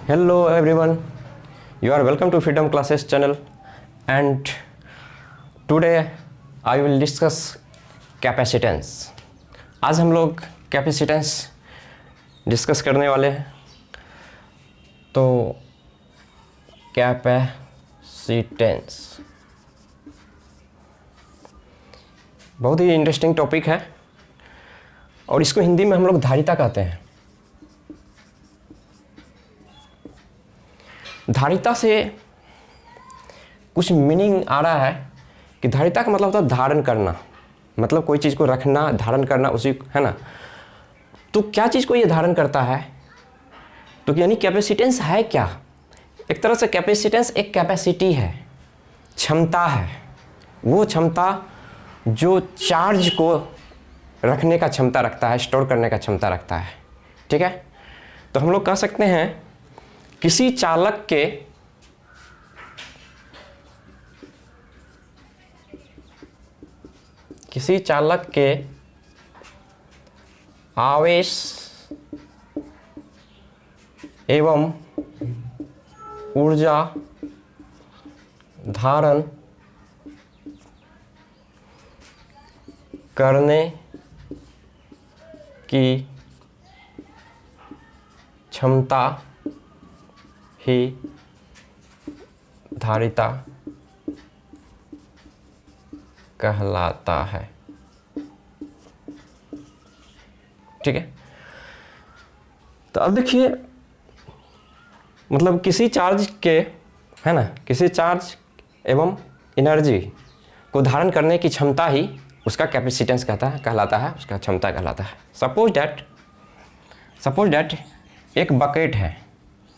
Hello everyone, you are welcome to Freedom Classes channel and today I will discuss capacitance. आज हम लोग capacitance discuss करने वाले हैं। तो कैपेसिटेंस बहुत ही इंटरेस्टिंग टॉपिक है और इसको हिंदी में हम लोग धारिता कहते हैं। धारिता से कुछ मीनिंग आ रहा है कि धारिता का मतलब होता है धारण करना, मतलब कोई चीज़ को रखना, धारण करना, उसी है ना। तो क्या चीज़ को ये धारण करता है, तो यानी कैपेसिटेंस है क्या? एक तरह से कैपेसिटेंस एक कैपेसिटी है, क्षमता है, वो क्षमता जो चार्ज को रखने का क्षमता रखता है, स्टोर करने का क्षमता रखता है। ठीक है, तो हम लोग कह सकते हैं किसी चालक के आवेश एवं ऊर्जा धारण करने की क्षमता ही धारिता कहलाता है। ठीक है, तो अब देखिए, मतलब किसी चार्ज के, है ना, किसी चार्ज एवं एनर्जी को धारण करने की क्षमता ही उसका कैपेसिटेंस कहलाता है, उसका क्षमता कहलाता है। सपोज दैट एक बकेट है,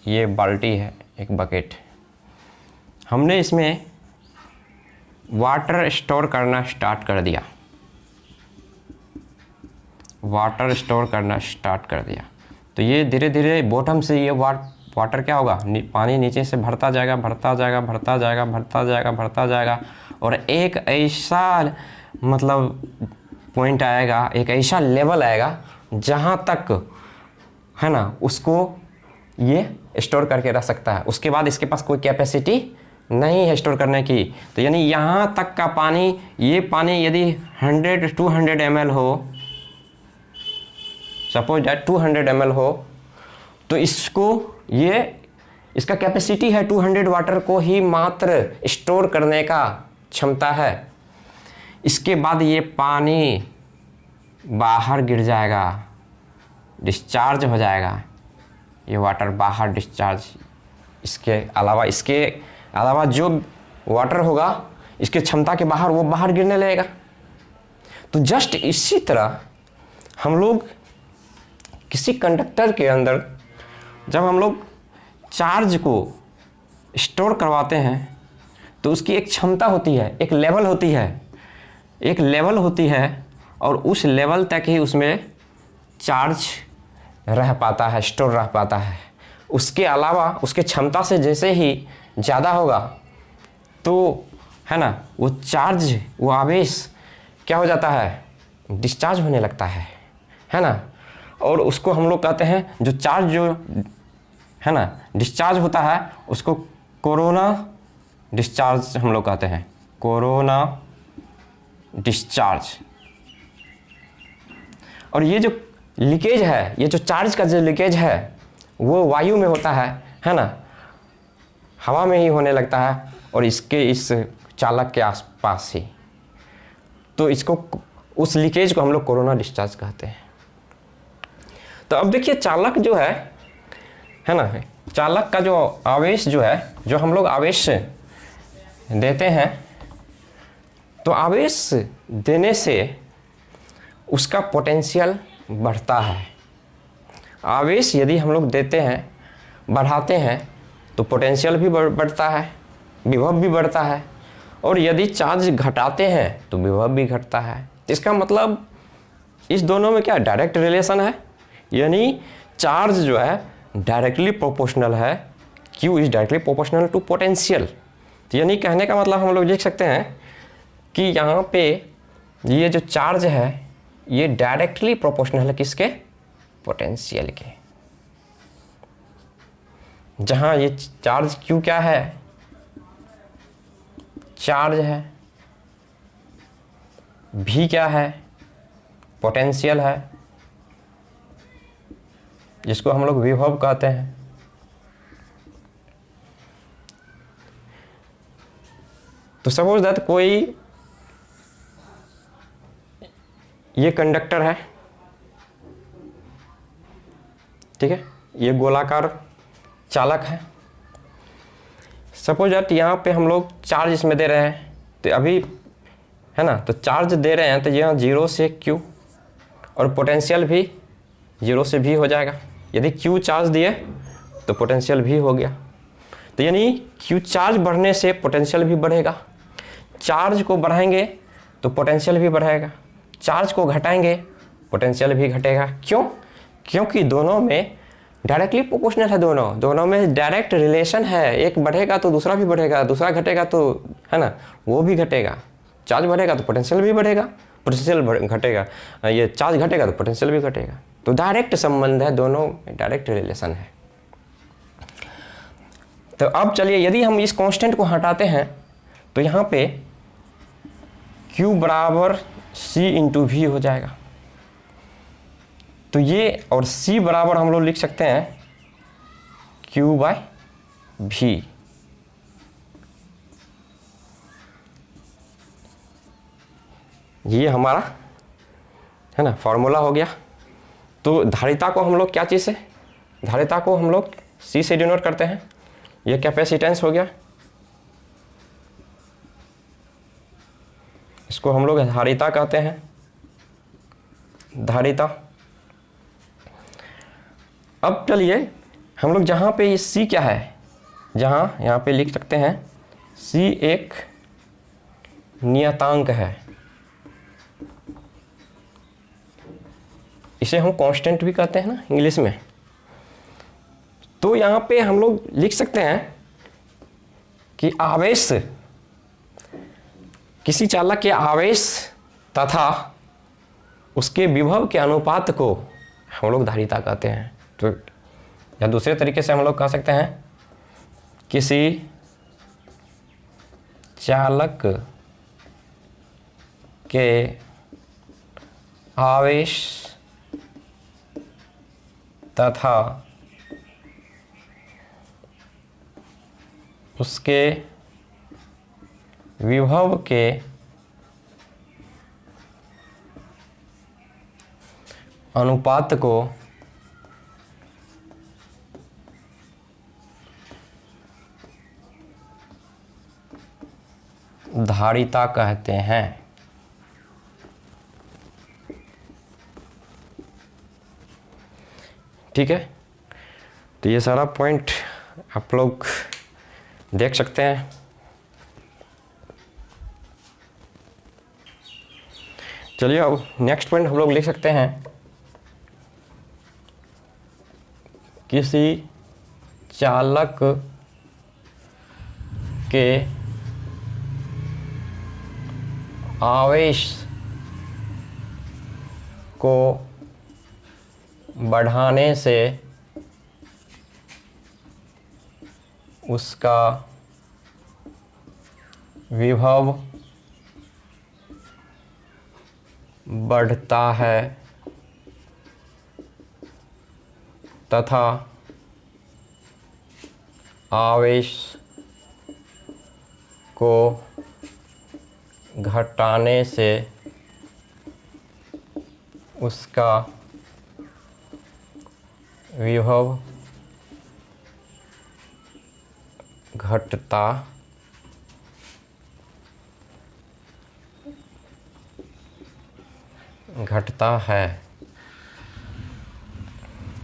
ये बाल्टी है, एक बकेट, हमने इसमें वाटर स्टोर करना स्टार्ट कर दिया, तो ये धीरे धीरे बॉटम से ये वाटर क्या होगा, पानी नीचे से भरता जाएगा और एक ऐसा मतलब पॉइंट आएगा, एक ऐसा लेवल आएगा जहाँ तक, है ना, उसको ये स्टोर करके रख सकता है। उसके बाद इसके पास कोई कैपेसिटी नहीं है स्टोर करने की। तो यानी यहाँ तक का पानी, ये पानी यदि 200 ml हो, सपोज दैट 200 ml हो, तो इसका कैपेसिटी है 200 वाटर को ही मात्र स्टोर करने का क्षमता है। इसके बाद ये पानी बाहर गिर जाएगा, डिस्चार्ज हो जाएगा, ये वाटर बाहर डिस्चार्ज। इसके अलावा जो वाटर होगा इसके क्षमता के बाहर, वो बाहर गिरने लगेगा। तो जस्ट इसी तरह हम लोग किसी कंडक्टर के अंदर जब हम लोग चार्ज को स्टोर करवाते हैं तो उसकी एक क्षमता होती है, एक लेवल होती है और उस लेवल तक ही उसमें चार्ज रह पाता है, स्टोर रह पाता है। उसके अलावा उसके क्षमता से जैसे ही ज़्यादा होगा तो, है ना, वो चार्ज, वो आवेश क्या हो जाता है, डिस्चार्ज होने लगता है ना। और उसको हम लोग कहते हैं, जो चार्ज जो है ना डिस्चार्ज होता है, उसको कोरोना डिस्चार्ज हम लोग कहते हैं, कोरोना डिस्चार्ज। और ये जो लीकेज है, ये जो चार्ज का जो लीकेज है वो वायु में होता है ना, हवा में ही होने लगता है और इसके इस चालक के आसपास ही। तो इसको, उस लीकेज को हम लोग कोरोना डिस्चार्ज कहते हैं। तो अब देखिए, चालक जो है ना, चालक का जो आवेश जो है, जो हम लोग आवेश देते हैं, तो आवेश देने से उसका पोटेंशियल बढ़ता है। आवेश यदि हम लोग देते हैं, बढ़ाते हैं, तो पोटेंशियल भी बढ़ता है, विभव भी बढ़ता है। और यदि चार्ज घटाते हैं तो विभव भी घटता है। इसका मतलब इस दोनों में क्या डायरेक्ट रिलेशन है, यानी चार्ज जो है डायरेक्टली प्रोपोर्शनल है, Q is directly proportional to potential. यानी कहने का मतलब हम लोग लिख सकते हैं कि यहाँ पे ये जो चार्ज है ये डायरेक्टली प्रोपोर्शनल है किसके, पोटेंशियल के। जहां ये चार्ज Q क्या है, चार्ज है, V क्या है, पोटेंशियल है, जिसको हम लोग विभव कहते हैं। तो सपोज दैट कोई ये कंडक्टर है, ठीक है, ये गोलाकार चालक है। सपोज दैट यहाँ पे हम लोग चार्ज इसमें दे रहे हैं, तो अभी है ना, तो चार्ज दे रहे हैं तो यहाँ 0 से Q और पोटेंशियल भी 0 से V हो जाएगा। यदि Q चार्ज दिए तो पोटेंशियल भी हो गया। तो यानी Q चार्ज बढ़ने से पोटेंशियल भी बढ़ेगा, चार्ज को बढ़ाएंगे तो पोटेंशियल भी बढ़ेगा, चार्ज को घटाएंगे पोटेंशियल भी घटेगा। क्यों? क्योंकि दोनों में डायरेक्टली प्रोपोर्शनल है, दोनों में डायरेक्ट रिलेशन है। एक बढ़ेगा तो दूसरा भी बढ़ेगा, दूसरा घटेगा तो है ना वो भी घटेगा। चार्ज बढ़ेगा तो पोटेंशियल भी बढ़ेगा, पोटेंशियल घटेगा, ये चार्ज घटेगा तो पोटेंशियल भी घटेगा। तो डायरेक्ट संबंध है, दोनों में डायरेक्ट रिलेशन है। तो अब चलिए, यदि हम इस कांस्टेंट को हटाते हैं तो यहाँ पे Q बराबर C इंटू V हो जाएगा। तो ये और C बराबर हम लोग लिख सकते हैं Q बाय V। ये हमारा है ना फॉर्मूला हो गया। तो धारिता को हम लोग क्या चीज़ से, धारिता को हम लोग C से डिनोट करते हैं। ये कैपेसिटेंस हो गया, इसको हम लोग धारिता कहते हैं, धारिता। अब चलिए हम लोग जहाँ पे ये C क्या है, जहाँ यहाँ पे लिख सकते हैं C एक नियतांक है, इसे हम कांस्टेंट भी कहते हैं ना इंग्लिश में। तो यहाँ पे हम लोग लिख सकते हैं कि आवेश, किसी चालक के आवेश तथा उसके विभव के अनुपात को हम लोग धारिता कहते हैं। तो या दूसरे तरीके से हम लोग कह सकते हैं किसी चालक के आवेश तथा उसके विभव के अनुपात को धारिता कहते हैं। ठीक है, तो ये सारा पॉइंट आप लोग देख सकते हैं। चलिए अब नेक्स्ट पॉइंट हम लोग लिख सकते हैं, किसी चालक के आवेश को बढ़ाने से उसका विभव बढ़ता है तथा आवेश को घटाने से उसका विभव घटता है।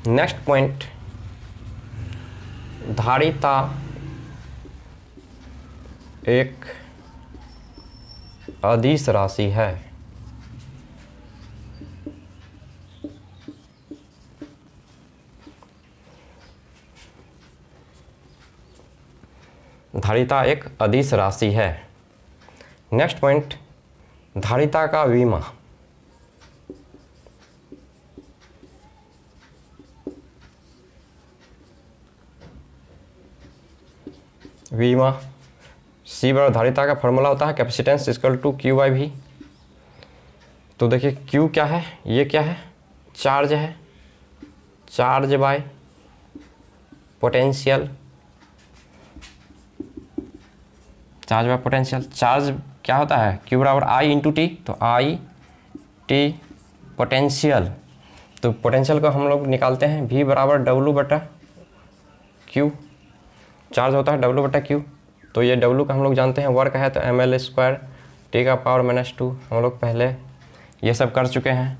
नेक्स्ट पॉइंट, धारिता एक अदिश राशि है। धारिता एक अदिश राशि है। नेक्स्ट पॉइंट, धारिता का विमा। वी मा सी बराबर धारिता का फॉर्मूला होता है capacitance equal to Q by V. तो देखिए क्यू क्या है, ये क्या है, चार्ज है, charge by potential, charge by potential. Charge क्या होता है, क्यू बराबर आई इंटू टी, तो आई टी पोटेंशियल। तो पोटेंशियल को हम लोग निकालते हैं V बराबर डब्लू बटा क्यू, चार्ज होता है डब्लू बटा क्यू। तो ये डब्लू का हम लोग जानते हैं वर्क है, तो एम एल स्क्वायर टी का पावर -2 हम लोग पहले ये सब कर चुके हैं।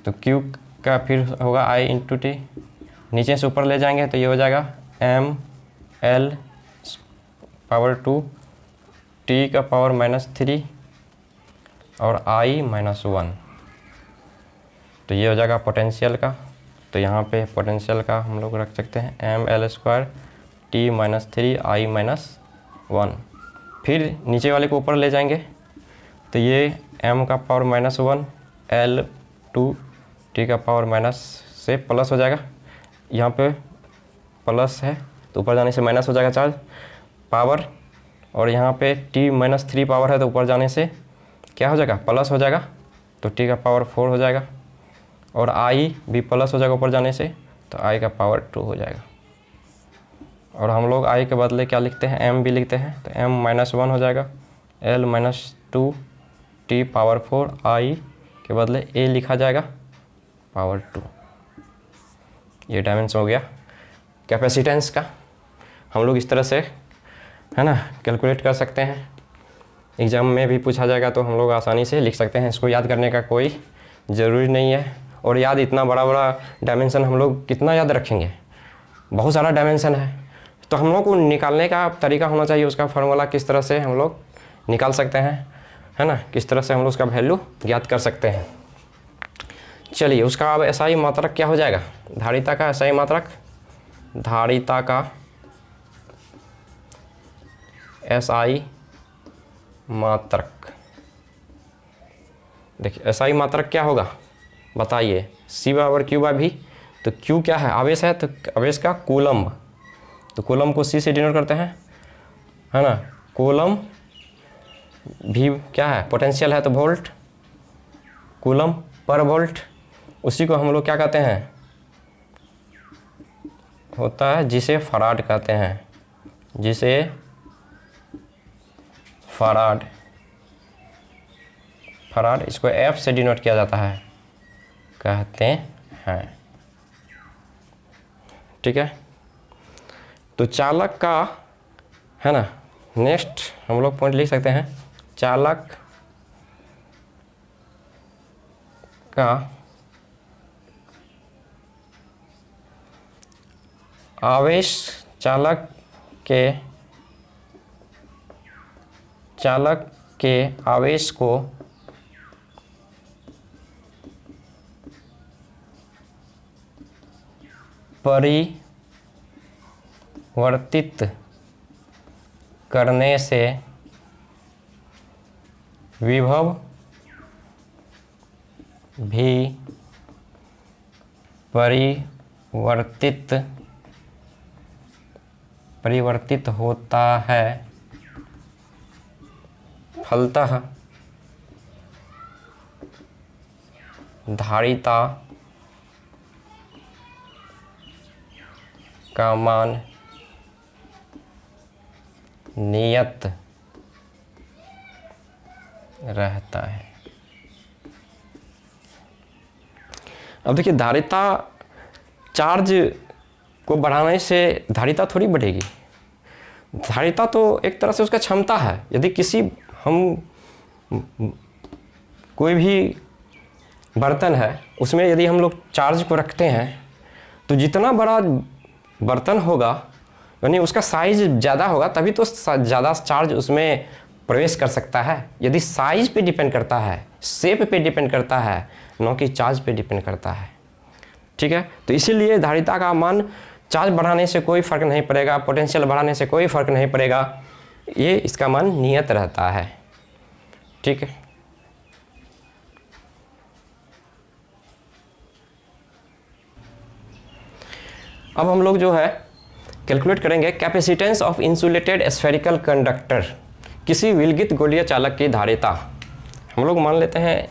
तो क्यू का फिर होगा आई इंटू टी, नीचे से ऊपर ले जाएंगे तो ये हो जाएगा एम एल पावर 2 टी का पावर -3 और आई -1। तो ये हो जाएगा पोटेंशियल का। तो यहाँ पे पोटेंशियल का हम लोग रख सकते हैं एम एल स्क्वायर टी -3 आई -1। फिर नीचे वाले को ऊपर ले जाएंगे तो ये m का पावर -1 L 2 टी का पावर माइनस से प्लस हो जाएगा, यहाँ पे प्लस है तो ऊपर जाने से माइनस हो जाएगा चार्ज पावर, और यहाँ पे t -3 पावर है तो ऊपर जाने से क्या हो जाएगा, प्लस हो जाएगा, तो t का पावर 4 हो जाएगा, और i भी प्लस हो जाएगा ऊपर जाने से तो i का पावर 2 हो जाएगा। और हम लोग i के बदले क्या लिखते हैं, m भी लिखते हैं, तो m -1 हो जाएगा, L -2 t पावर 4, i के बदले a लिखा जाएगा पावर 2। ये डायमेंशन हो गया कैपेसिटेंस का। हम लोग इस तरह से है ना कैलकुलेट कर सकते हैं, एग्ज़ाम में भी पूछा जाएगा तो हम लोग आसानी से लिख सकते हैं। इसको याद करने का कोई ज़रूरी नहीं है, और याद इतना बड़ा बड़ा डायमेंशन हम लोग कितना याद रखेंगे, बहुत सारा डायमेंशन है। तो हम लोग को निकालने का तरीका होना चाहिए, उसका फार्मूला किस तरह से हम लोग निकाल सकते हैं, है ना, किस तरह से हम लोग उसका वैल्यू ज्ञात कर सकते हैं। चलिए उसका अब SI मात्रक क्या हो जाएगा, धारिता का SI मात्रक, धारिता का SI मात्रक। देखिए SI मात्रक क्या होगा बताइए, C बराबर Q बाई V। तो Q क्या है, आवेश है, तो आवेश का कूलम्ब, तो कूलम्ब को C से डिनोट करते हैं, है ना, कूलम्ब। V क्या है, पोटेंशियल है तो वोल्ट, कूलम्ब पर वोल्ट। उसी को हम लोग क्या कहते हैं, होता है जिसे फराड कहते हैं, जिसे फराड, फराड इसको F से डिनोट किया जाता है कहते हैं, ठीक है। तो चालक का है ना, नेक्स्ट हम लोग पॉइंट लिख सकते हैं, चालक का आवेश, चालक के आवेश को परिवर्तित करने से विभव भी परिवर्तित होता है, फलतः धारिता का मान नियत रहता है। अब देखिए धारिता, चार्ज को बढ़ाने से धारिता थोड़ी बढ़ेगी, धारिता तो एक तरह से उसका क्षमता है। यदि किसी हम कोई भी बर्तन है उसमें यदि हम लोग चार्ज को रखते हैं तो जितना बड़ा बर्तन होगा यानी उसका साइज ज़्यादा होगा तभी तो ज़्यादा चार्ज उसमें प्रवेश कर सकता है। यदि साइज पे डिपेंड करता है, शेप पे डिपेंड करता है, न कि चार्ज पे डिपेंड करता है, ठीक है। तो इसीलिए धारिता का मान चार्ज बढ़ाने से कोई फ़र्क नहीं पड़ेगा, पोटेंशियल बढ़ाने से कोई फ़र्क नहीं पड़ेगा, ये इसका मान नियत रहता है, ठीक है। अब हम लोग जो है कैलकुलेट करेंगे capacitance of insulated spherical conductor, किसी विलगित गोलीय चालक की धारिता। हम लोग मान लेते हैं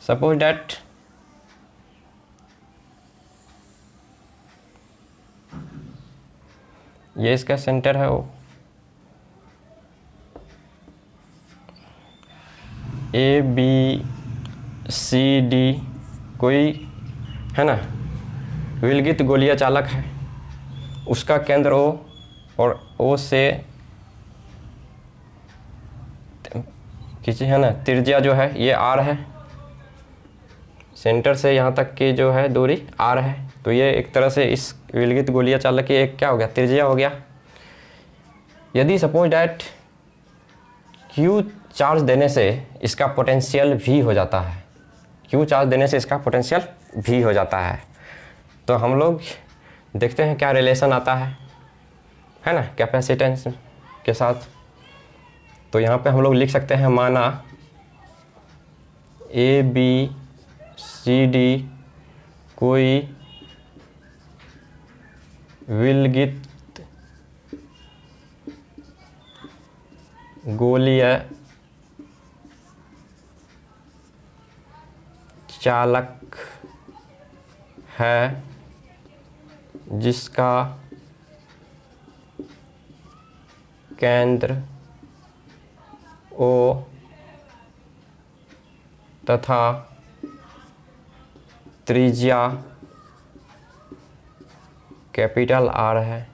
सपोज डैट ये इसका सेंटर है, वो ए बी सी डी कोई है ना विलगित गोलीय चालक है, उसका केंद्र ओ और ओ से किसी है ना त्रिज्या जो है ये आर है, सेंटर से यहाँ तक की जो है दूरी आर है। तो ये एक तरह से इस विलगित गोलीय चालक की एक क्या हो गया, त्रिज्या हो गया। यदि सपोज डैट क्यू चार्ज देने से इसका पोटेंशियल भी हो जाता है, क्यू चार्ज देने से इसका पोटेंशियल भी हो जाता है, तो हम लोग देखते हैं क्या रिलेशन आता है ना कैपेसिटेंस के साथ। तो यहाँ पे हम लोग लिख सकते हैं, माना ए बी सी डी कोई विलगित गोलीय चालक है जिसका केंद्र ओ तथा त्रिज्या कैपिटल आर है।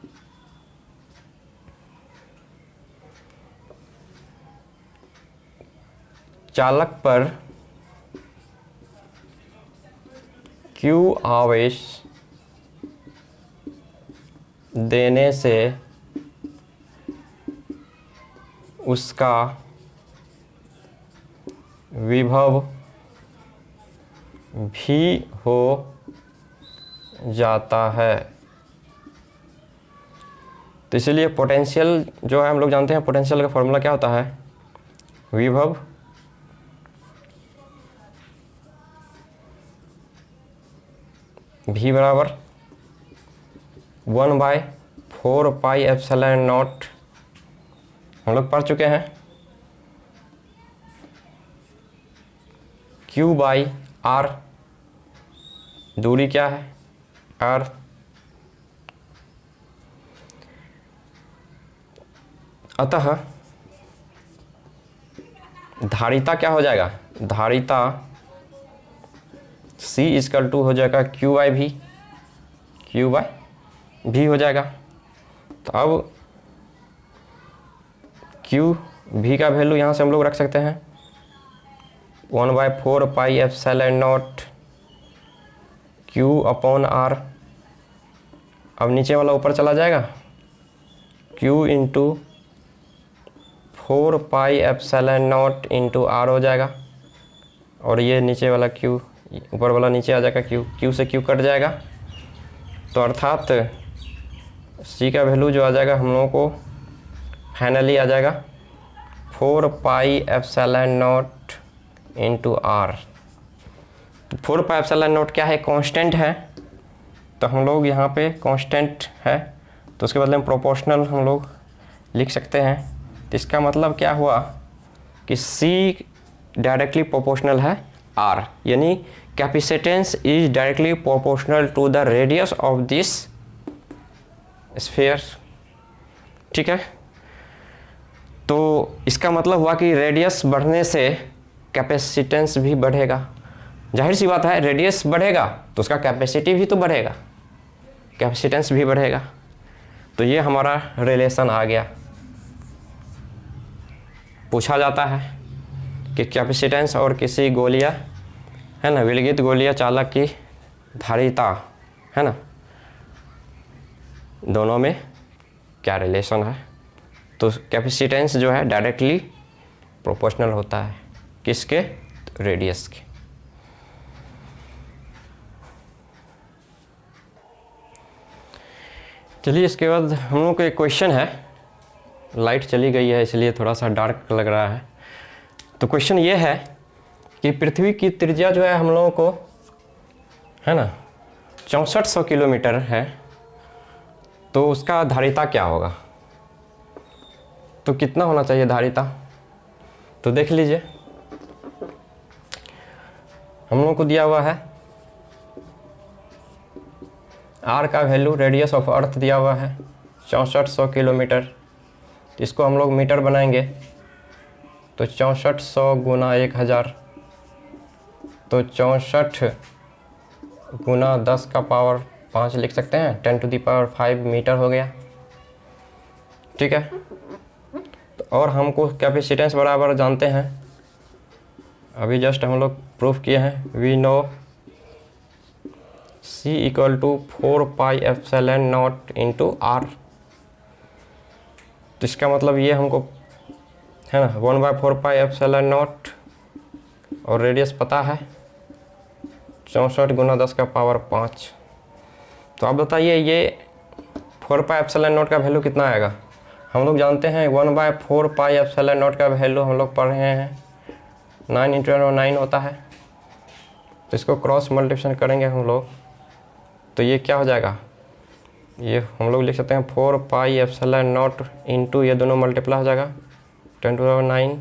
चालक पर क्यू आवेश देने से उसका विभव भी हो जाता है। तो इसलिए पोटेंशियल जो है हम लोग जानते हैं, पोटेंशियल का फॉर्मूला क्या होता है, विभव V बराबर 1/4 पाई एप्सिलॉन नॉट, हम लोग पढ़ चुके हैं, Q बाई R, दूरी क्या है R, अतः धारिता क्या हो जाएगा, धारिता C इक्वल टू हो जाएगा Q by V, Q by V हो जाएगा। तो अब Q V का वैल्यू यहाँ से हम लोग रख सकते हैं 1/4 pi epsilon not Q upon R। अब नीचे वाला ऊपर चला जाएगा, Q into 4 pi epsilon not into R हो जाएगा, और ये नीचे वाला Q ऊपर वाला नीचे आ जाएगा, Q से Q कट जाएगा। तो अर्थात C का वैल्यू जो आ जाएगा हम लोगों को फाइनली आ जाएगा 4 pi epsilon not into R। 4 pi epsilon not क्या है, कांस्टेंट है, तो हम लोग यहाँ पे कांस्टेंट है तो उसके बदले में प्रोपोर्शनल हम लोग लिख सकते हैं। तो इसका मतलब क्या हुआ कि C डायरेक्टली प्रोपोर्शनल है R, यानी capacitance is directly proportional to the radius of this sphere. ठीक है, तो इसका मतलब हुआ कि रेडियस बढ़ने से कैपेसिटेंस भी बढ़ेगा। जाहिर सी बात है, रेडियस बढ़ेगा तो उसका कैपेसिटी भी तो बढ़ेगा, कैपेसिटेंस भी बढ़ेगा। तो ये हमारा रिलेशन आ गया। पूछा जाता है कि कैपेसिटेंस और किसी गोलीय है ना विलगित गोलीय चालक की धारिता है ना, दोनों में क्या रिलेशन है। तो कैपेसिटेंस जो है डायरेक्टली प्रोपोर्शनल होता है किसके, रेडियस के। चलिए इसके बाद हम लोग को एक क्वेश्चन है, लाइट चली गई है इसलिए थोड़ा सा डार्क लग रहा है। तो क्वेश्चन ये है कि पृथ्वी की त्रिज्या जो है हम लोगों को है ना 6400 किलोमीटर है, तो उसका धारिता क्या होगा, तो कितना होना चाहिए धारिता, तो देख लीजिए हम लोग को दिया हुआ है आर का वैल्यू, रेडियस ऑफ अर्थ दिया हुआ है 6400 किलोमीटर। इसको हम लोग मीटर बनाएंगे तो 6400 गुना 1000, तो 64 गुना 10 का पावर 5 लिख सकते हैं, 10⁵ मीटर हो गया। ठीक है, तो और हमको कैपेसिटेंस बराबर जानते हैं, अभी जस्ट हम लोग प्रूफ किए हैं। We know C = 4πε0 into R। तो इसका मतलब ये हमको है ना 1/4πε0, और रेडियस पता है 64 गुना 10 का पावर 5। तो आप बताइए ये 4πε0 का वैल्यू कितना आएगा। हम लोग जानते हैं 1/4πε0 का वैल्यू हम लोग पढ़ रहे हैं 9 × 9 होता है। तो इसको क्रॉस मल्टीप्लिकेशन करेंगे हम लोग, तो ये क्या हो जाएगा, ये हम लोग लिख सकते हैं 4πε0 इंटू ये दोनों मल्टीप्लाई हो जाएगा 10⁹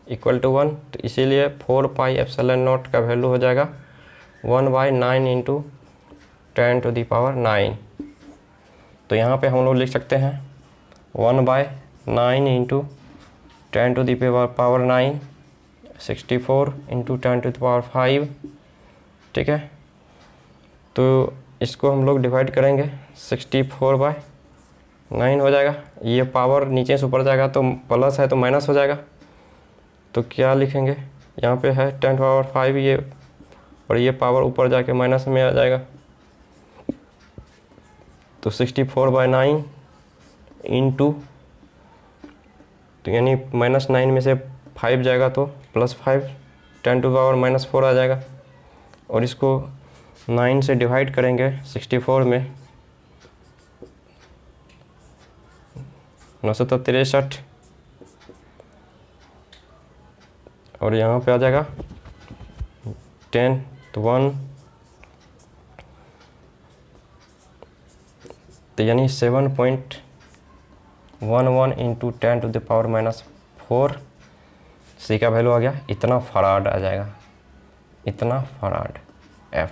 = 1। तो इसीलिए 4πε0 का वैल्यू हो जाएगा 1/9 इंटू 10⁹। तो यहाँ पे हम लोग लिख सकते हैं 1/9 इंटू 10⁹, 64 इंटू 10⁵। ठीक है, तो इसको हम लोग डिवाइड करेंगे 64/9 हो जाएगा। ये पावर नीचे से ऊपर जाएगा तो प्लस है तो माइनस हो जाएगा, तो क्या लिखेंगे, यहाँ पे है 10⁵ ये, और ये पावर ऊपर जाके माइनस में आ जाएगा। तो 64/9 इंटू, तो यानी -9 में से 5 जाएगा तो +5, 10⁻⁻4 आ जाएगा। और इसको 9 से डिवाइड करेंगे 64 में, 9 तो 63, और यहाँ पे आ जाएगा 10 तो 1, तो यानी 7.11 इंटू 10⁻⁻4। सी का वैल्यू आ गया इतना फराड आ जाएगा, इतना फराड F।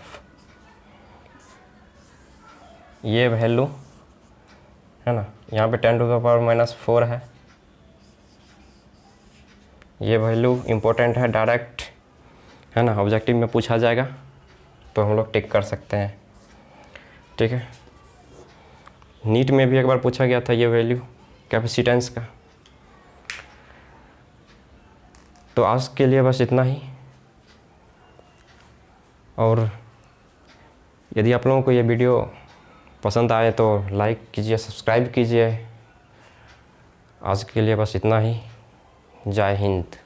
ये वैल्यू है ना, यहाँ पे 10⁻⁻4 है, ये वैल्यू इम्पोर्टेंट है, डायरेक्ट है ना, ऑब्जेक्टिव में पूछा जाएगा तो हम लोग टिक कर सकते हैं। ठीक है, नीट में भी एक बार पूछा गया था ये वैल्यू कैपेसिटेंस का। तो आज के लिए बस इतना ही, और यदि आप लोगों को ये वीडियो पसंद आए तो लाइक कीजिए, सब्सक्राइब कीजिए। आज के लिए बस इतना ही। जय हिंद।